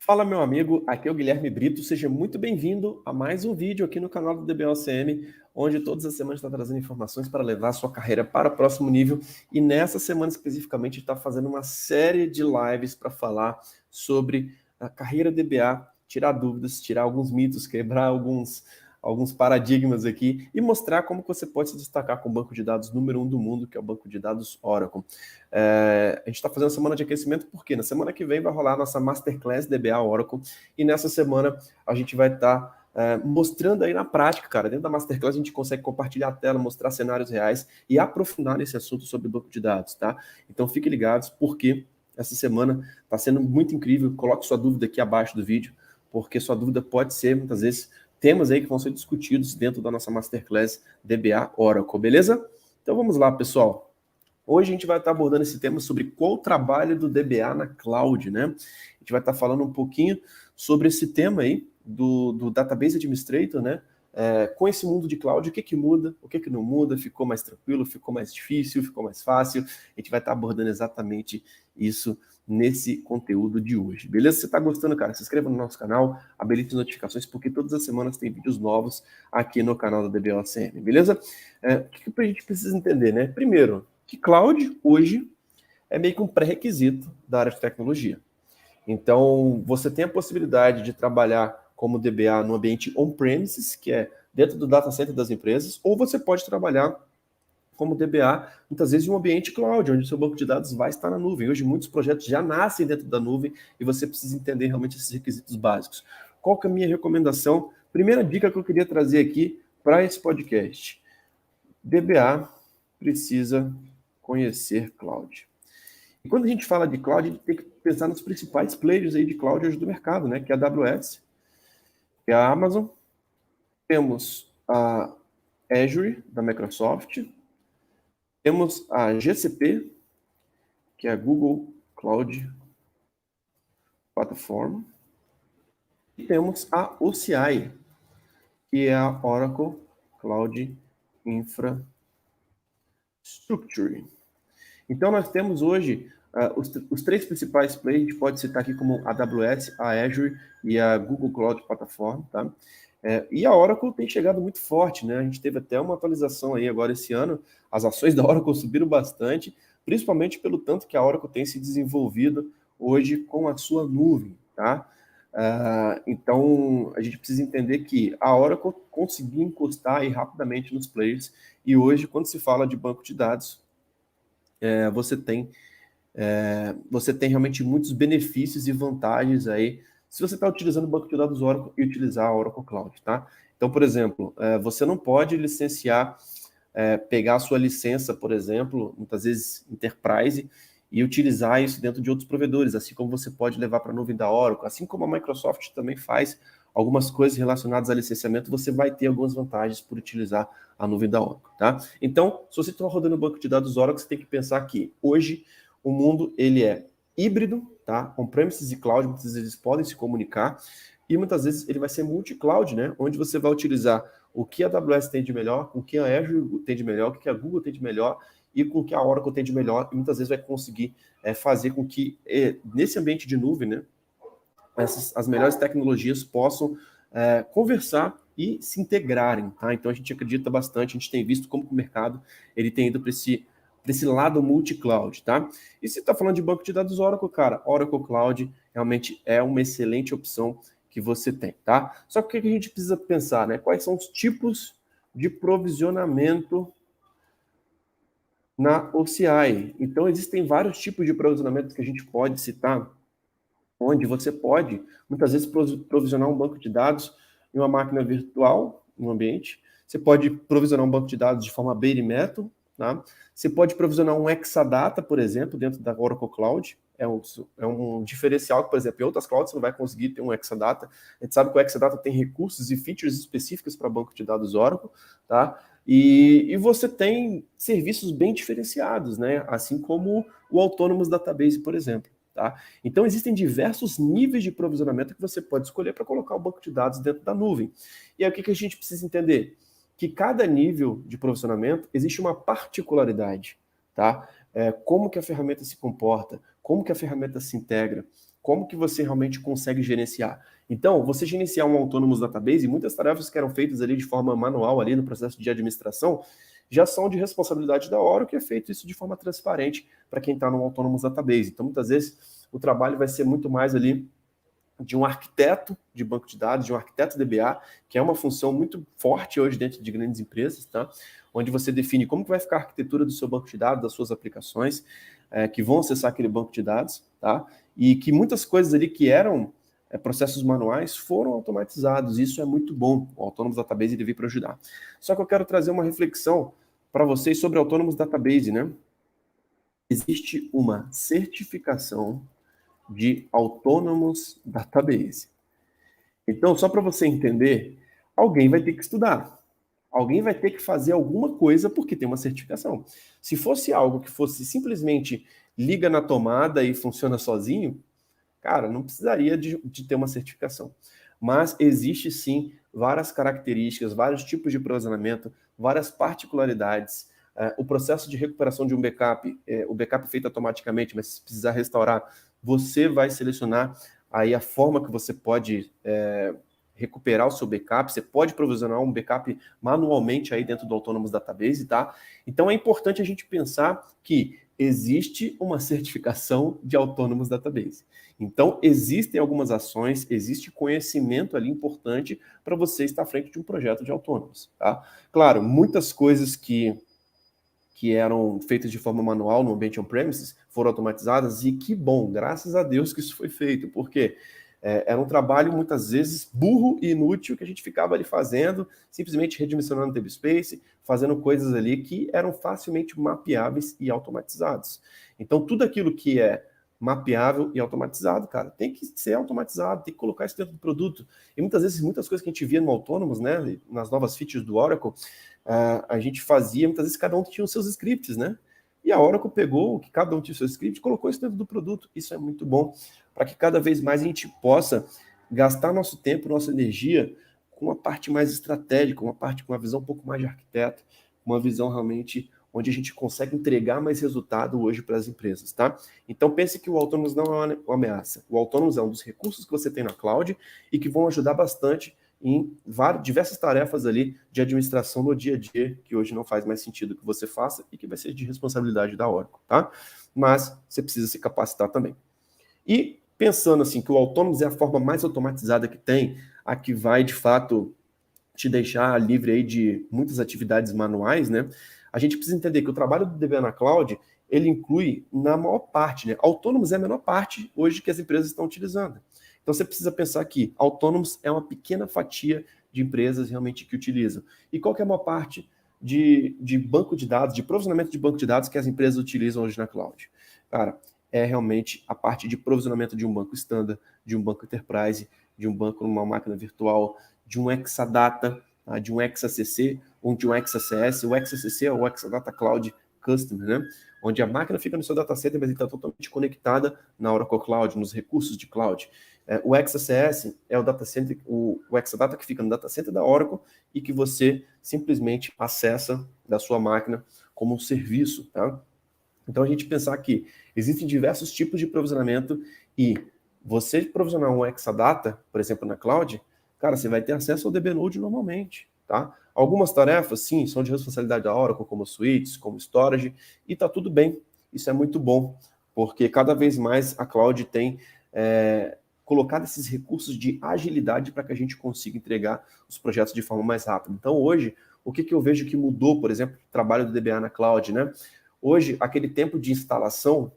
Fala, meu amigo, aqui é o Guilherme Brito, seja muito bem-vindo a mais um vídeo aqui no canal do DBOCM, onde todas as semanas está trazendo informações para levar a sua carreira para o próximo nível, e nessa semana especificamente está fazendo uma série de lives para falar sobre a carreira DBA, tirar dúvidas, tirar alguns mitos, quebrar alguns paradigmas aqui e mostrar como você pode se destacar com o banco de dados número 1 do mundo, que é o banco de dados Oracle. A gente está fazendo a semana de aquecimento porque na semana que vem vai rolar a nossa Masterclass DBA Oracle e nessa semana a gente vai estar mostrando aí na prática, cara. Dentro da Masterclass a gente consegue compartilhar a tela, mostrar cenários reais e aprofundar nesse assunto sobre banco de dados, tá? Então fiquem ligados porque essa semana está sendo muito incrível. Coloque sua dúvida aqui abaixo do vídeo, porque sua dúvida pode ser, muitas vezes, temas aí que vão ser discutidos dentro da nossa Masterclass DBA Oracle, beleza? Então vamos lá, pessoal. Hoje a gente vai estar abordando esse tema sobre qual o trabalho do DBA na cloud, né? A gente vai estar falando um pouquinho sobre esse tema aí do Database Administrator, né? Com esse mundo de cloud, o que muda, o que não muda, ficou mais tranquilo, ficou mais difícil, ficou mais fácil. A gente vai estar abordando exatamente isso nesse conteúdo de hoje. Beleza? Se você está gostando, cara, se inscreva no nosso canal, habilite as notificações, porque todas as semanas tem vídeos novos aqui no canal da DBOCM, beleza? O que a gente precisa entender, né? Primeiro, que cloud hoje é meio que um pré-requisito da área de tecnologia. Então, você tem a possibilidade de trabalhar como DBA no ambiente on-premises, que é dentro do data center das empresas, ou você pode trabalhar como DBA, muitas vezes, em um ambiente cloud, onde o seu banco de dados vai estar na nuvem. Hoje, muitos projetos já nascem dentro da nuvem e você precisa entender realmente esses requisitos básicos. Qual que é a minha recomendação? Primeira dica que eu queria trazer aqui para esse podcast. DBA precisa conhecer cloud. E quando a gente fala de cloud, a gente tem que pensar nos principais players aí de cloud hoje do mercado, né? Que é a AWS, que é a Amazon, temos a Azure, da Microsoft, temos a GCP, que é a Google Cloud Platform, e temos a OCI, que é a Oracle Cloud Infrastructure. Então, nós temos hoje os três principais players, a gente pode citar aqui como a AWS, a Azure e a Google Cloud Platform, tá? E a Oracle tem chegado muito forte, né? A gente teve até uma atualização aí agora esse ano, as ações da Oracle subiram bastante, principalmente pelo tanto que a Oracle tem se desenvolvido hoje com a sua nuvem, tá? Então, a gente precisa entender que a Oracle conseguiu encostar aí rapidamente nos players, e hoje, quando se fala de banco de dados, você tem realmente muitos benefícios e vantagens aí se você está utilizando o banco de dados Oracle e utilizar a Oracle Cloud, tá? Então, por exemplo, você não pode licenciar, pegar a sua licença, por exemplo, muitas vezes Enterprise, e utilizar isso dentro de outros provedores, assim como você pode levar para a nuvem da Oracle, assim como a Microsoft também faz algumas coisas relacionadas a licenciamento, você vai ter algumas vantagens por utilizar a nuvem da Oracle, tá? Então, se você está rodando o banco de dados Oracle, você tem que pensar que hoje o mundo ele é híbrido, tá? On-premises e cloud, muitas vezes eles podem se comunicar, e muitas vezes ele vai ser multi-cloud, né? Onde você vai utilizar o que a AWS tem de melhor, o que a Azure tem de melhor, o que a Google tem de melhor e com o que a Oracle tem de melhor, e muitas vezes vai conseguir fazer com que, nesse ambiente de nuvem, né, as melhores tecnologias possam conversar e se integrarem, tá? Então a gente acredita bastante, a gente tem visto como o mercado ele tem ido para esse lado multi-cloud, tá? E se está falando de banco de dados Oracle, cara, Oracle Cloud realmente é uma excelente opção que você tem, tá? Só que o que a gente precisa pensar, né? Quais são os tipos de provisionamento na OCI? Então, existem vários tipos de provisionamento que a gente pode citar, onde você pode, muitas vezes, provisionar um banco de dados em uma máquina virtual, no ambiente. Você pode provisionar um banco de dados de forma bare metal, tá? Você pode provisionar um Exadata, por exemplo, dentro da Oracle Cloud. É um diferencial que, por exemplo, em outras clouds você não vai conseguir ter um Exadata. A gente sabe que o Exadata tem recursos e features específicos para banco de dados Oracle, tá? E você tem serviços bem diferenciados, né? Assim como o Autonomous Database, por exemplo. Tá? Então, existem diversos níveis de provisionamento que você pode escolher para colocar o banco de dados dentro da nuvem. E aí, o que a gente precisa entender? Que cada nível de provisionamento existe uma particularidade, tá? Como que a ferramenta se comporta, como que a ferramenta se integra, como que você realmente consegue gerenciar? Então, você gerenciar um Autonomous Database, muitas tarefas que eram feitas ali de forma manual, ali no processo de administração, já são de responsabilidade da Oracle, que é feito isso de forma transparente para quem está no Autonomous Database. Então, muitas vezes, o trabalho vai ser muito mais ali de um arquiteto de banco de dados, de um arquiteto DBA, que é uma função muito forte hoje dentro de grandes empresas, tá? Onde você define como que vai ficar a arquitetura do seu banco de dados, das suas aplicações, que vão acessar aquele banco de dados, tá? E que muitas coisas ali que eram processos manuais foram automatizados. Isso é muito bom. O Autonomous Database ele veio para ajudar. Só que eu quero trazer uma reflexão para vocês sobre o Autonomous Database, né? Existe uma certificação de Autonomous Database. Então, só para você entender, alguém vai ter que estudar. Alguém vai ter que fazer alguma coisa porque tem uma certificação. Se fosse algo que fosse simplesmente liga na tomada e funciona sozinho, cara, não precisaria de ter uma certificação. Mas existe sim várias características, vários tipos de provisionamento, várias particularidades. O processo de recuperação de um backup, o backup é feito automaticamente, mas se precisar restaurar, você vai selecionar aí a forma que você pode recuperar o seu backup. Você pode provisionar um backup manualmente aí dentro do Autonomous Database, tá? Então é importante a gente pensar que existe uma certificação de Autonomous Database. Então, existem algumas ações, existe conhecimento ali importante para você estar à frente de um projeto de Autonomous, tá? Claro, muitas coisas que eram feitas de forma manual no ambiente on-premises foram automatizadas, e que bom, graças a Deus que isso foi feito, porque era um trabalho muitas vezes burro e inútil que a gente ficava ali fazendo, simplesmente redimensionando table space, fazendo coisas ali que eram facilmente mapeáveis e automatizados. Então, tudo aquilo que é mapeável e automatizado, cara, tem que ser automatizado, tem que colocar isso dentro do produto. E muitas vezes, muitas coisas que a gente via no Autonomous, né, nas novas features do Oracle, a gente fazia, muitas vezes cada um tinha os seus scripts, né? E a Oracle pegou que cada um tinha o seu script e colocou isso dentro do produto. Isso é muito bom, para que cada vez mais a gente possa gastar nosso tempo, nossa energia com uma parte mais estratégica, uma parte com uma visão um pouco mais de arquiteto, uma visão realmente onde a gente consegue entregar mais resultado hoje para as empresas, tá? Então pense que o Autonomous não é uma ameaça. O Autonomous é um dos recursos que você tem na cloud e que vão ajudar bastante em diversas tarefas ali de administração no dia a dia, que hoje não faz mais sentido que você faça e que vai ser de responsabilidade da Oracle, tá? Mas você precisa se capacitar também. E pensando assim, que o Autonomous é a forma mais automatizada que tem, a que vai, de fato, te deixar livre aí de muitas atividades manuais, né? A gente precisa entender que o trabalho do DBA na cloud, ele inclui na maior parte, né? Autonomous é a menor parte hoje que as empresas estão utilizando. Então você precisa pensar que Autonomous é uma pequena fatia de empresas realmente que utilizam. E qual que é a maior parte de banco de dados, de provisionamento de banco de dados que as empresas utilizam hoje na cloud? Cara, é realmente a parte de provisionamento de um banco standard, de um banco enterprise, de um banco numa máquina virtual, de um Exadata, tá? De um XACC ou de um XACS. O XACC é o Exadata Cloud Customer, né? Onde a máquina fica no seu data center, mas está totalmente conectada na Oracle Cloud, nos recursos de cloud. O XACS é o data center, o Exadata que fica no data center da Oracle e que você simplesmente acessa da sua máquina como um serviço, tá? Então a gente pensar que existem diversos tipos de provisionamento e você provisionar um Exadata, por exemplo, na cloud, cara, você vai ter acesso ao DB Node normalmente, tá? Algumas tarefas, sim, são de responsabilidade da Oracle, como suites, como storage, e tá tudo bem. Isso é muito bom, porque cada vez mais a cloud tem colocado esses recursos de agilidade para que a gente consiga entregar os projetos de forma mais rápida. Então, hoje, o que eu vejo que mudou, por exemplo, o trabalho do DBA na cloud, né? Hoje, aquele tempo de instalação,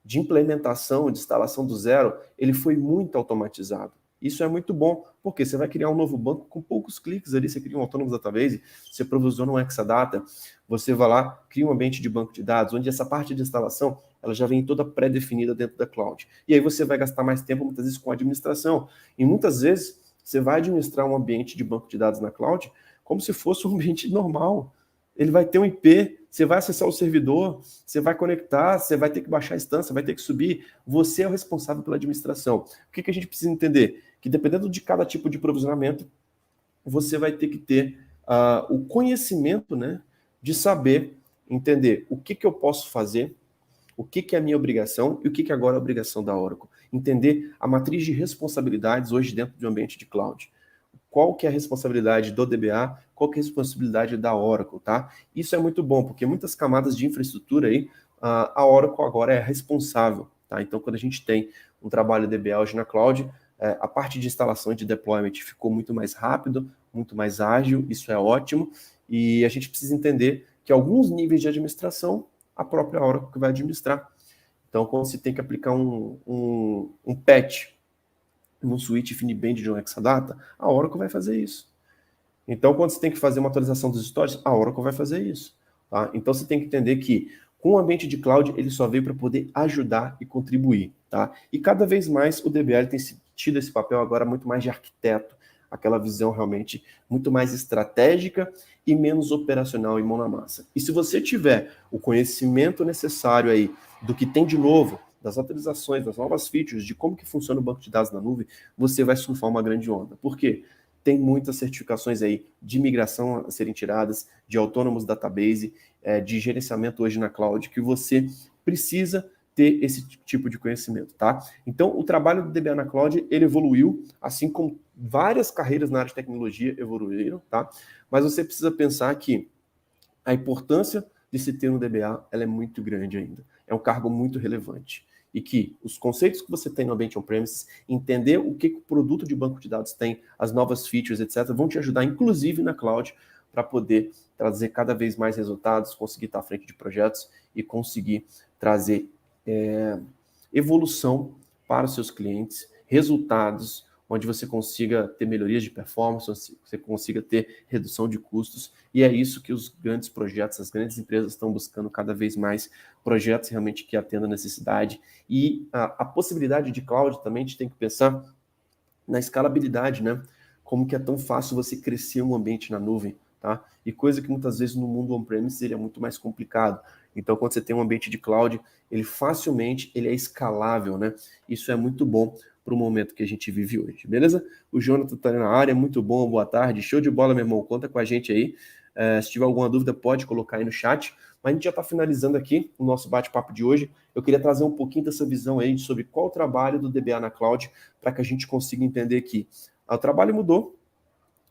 de implementação, de instalação do zero, ele foi muito automatizado. Isso é muito bom, porque você vai criar um novo banco com poucos cliques ali, você cria um Autonomous Database, você provisiona um Exadata, você vai lá, cria um ambiente de banco de dados, onde essa parte de instalação, ela já vem toda pré-definida dentro da cloud. E aí você vai gastar mais tempo, muitas vezes, com a administração. E muitas vezes, você vai administrar um ambiente de banco de dados na cloud como se fosse um ambiente normal. Ele vai ter um IP, você vai acessar o servidor, você vai conectar, você vai ter que baixar a instância, vai ter que subir. Você é o responsável pela administração. O que a gente precisa entender? Que dependendo de cada tipo de provisionamento, você vai ter que ter o conhecimento, né, de saber entender o que eu posso fazer, o que é a minha obrigação e o que agora é a obrigação da Oracle. entender a matriz de responsabilidades hoje dentro de um ambiente de cloud. Qual que é a responsabilidade do DBA, qual que é a responsabilidade da Oracle, tá? Isso é muito bom, porque muitas camadas de infraestrutura aí, a Oracle agora é responsável, tá? Então, quando a gente tem um trabalho DBA hoje na cloud, a parte de instalação e de deployment ficou muito mais rápido, muito mais ágil, isso é ótimo, e a gente precisa entender que alguns níveis de administração, a própria Oracle que vai administrar. Então, quando se tem que aplicar um patch num switch InfiniBand de um Exadata, a Oracle vai fazer isso. Então, quando você tem que fazer uma atualização dos storages, a Oracle vai fazer isso. Tá? Então, você tem que entender que com o ambiente de cloud, ele só veio para poder ajudar e contribuir. Tá? E cada vez mais o DBA tem tido esse papel agora muito mais de arquiteto, aquela visão realmente muito mais estratégica e menos operacional e mão na massa. E se você tiver o conhecimento necessário aí do que tem de novo, das atualizações, das novas features, de como que funciona o banco de dados na nuvem, você vai surfar uma grande onda. Por quê? Tem muitas certificações aí de migração a serem tiradas, de Autonomous Database, de gerenciamento hoje na cloud, que você precisa ter esse tipo de conhecimento, tá? Então, o trabalho do DBA na cloud, ele evoluiu, assim como várias carreiras na área de tecnologia evoluíram, tá? Mas você precisa pensar que a importância de se ter um DBA, ela é muito grande ainda. É um cargo muito relevante. E que os conceitos que você tem no ambiente on-premises, entender o que o produto de banco de dados tem, as novas features, etc., vão te ajudar, inclusive na cloud, para poder trazer cada vez mais resultados, conseguir estar à frente de projetos e conseguir trazer evolução para os seus clientes, resultados, onde você consiga ter melhorias de performance, você consiga ter redução de custos, e é isso que os grandes projetos, as grandes empresas estão buscando cada vez mais, projetos realmente que atendam a necessidade, e a possibilidade de cloud também a gente tem que pensar na escalabilidade, né? Como que é tão fácil você crescer um ambiente na nuvem, tá? E coisa que muitas vezes no mundo on-premise ele é muito mais complicado. Então, quando você tem um ambiente de cloud, ele facilmente ele é escalável, né? Isso é muito bom para o momento que a gente vive hoje, beleza? O Jonathan está na área, muito bom, boa tarde, show de bola, meu irmão, conta com a gente aí. Se tiver alguma dúvida, pode colocar aí no chat. Mas a gente já está finalizando aqui o nosso bate-papo de hoje. Eu queria trazer um pouquinho dessa visão aí sobre qual o trabalho do DBA na cloud, para que a gente consiga entender que o trabalho mudou,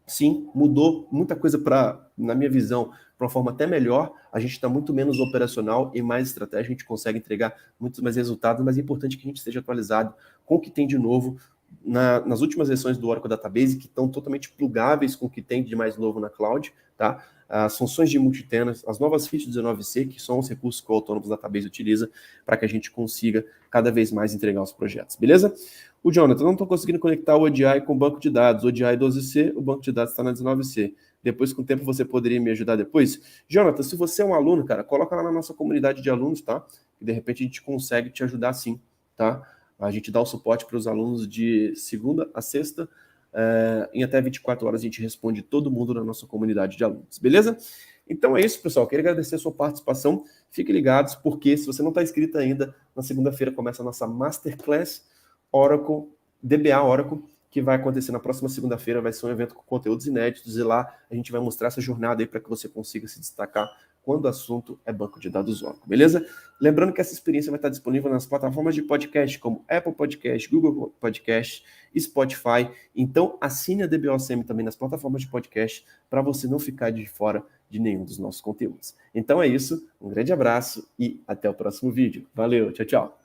sim, mudou muita coisa na minha visão, para uma forma até melhor. A gente está muito menos operacional e mais estratégico, a gente consegue entregar muitos mais resultados, mas é importante que a gente esteja atualizado com o que tem de novo nas últimas versões do Oracle Database, que estão totalmente plugáveis com o que tem de mais novo na cloud, tá? As funções de multitenant, as novas features do 19C, que são os recursos que o Autonomous Database utiliza para que a gente consiga cada vez mais entregar os projetos, beleza? O Jonathan, não estou conseguindo conectar o ODI com o banco de dados. O ODI 12C, o banco de dados está na 19C. Depois, com o tempo, você poderia me ajudar depois? Jonathan, se você é um aluno, cara, coloca lá na nossa comunidade de alunos, tá? E de repente a gente consegue te ajudar sim, tá? A gente dá o suporte para os alunos de segunda a sexta, em até 24 horas a gente responde todo mundo na nossa comunidade de alunos, beleza? Então é isso, pessoal. Queria agradecer a sua participação. Fiquem ligados, porque se você não está inscrito ainda, na segunda-feira começa a nossa Masterclass Oracle, DBA Oracle, que vai acontecer na próxima segunda-feira. Vai ser um evento com conteúdos inéditos e lá a gente vai mostrar essa jornada aí para que você consiga se destacar quando o assunto é banco de dados Oracle, beleza? Lembrando que essa experiência vai estar disponível nas plataformas de podcast como Apple Podcast, Google Podcast, Spotify. Então assine a DBOCM também nas plataformas de podcast para você não ficar de fora de nenhum dos nossos conteúdos. Então é isso, um grande abraço e até o próximo vídeo. Valeu, tchau, tchau!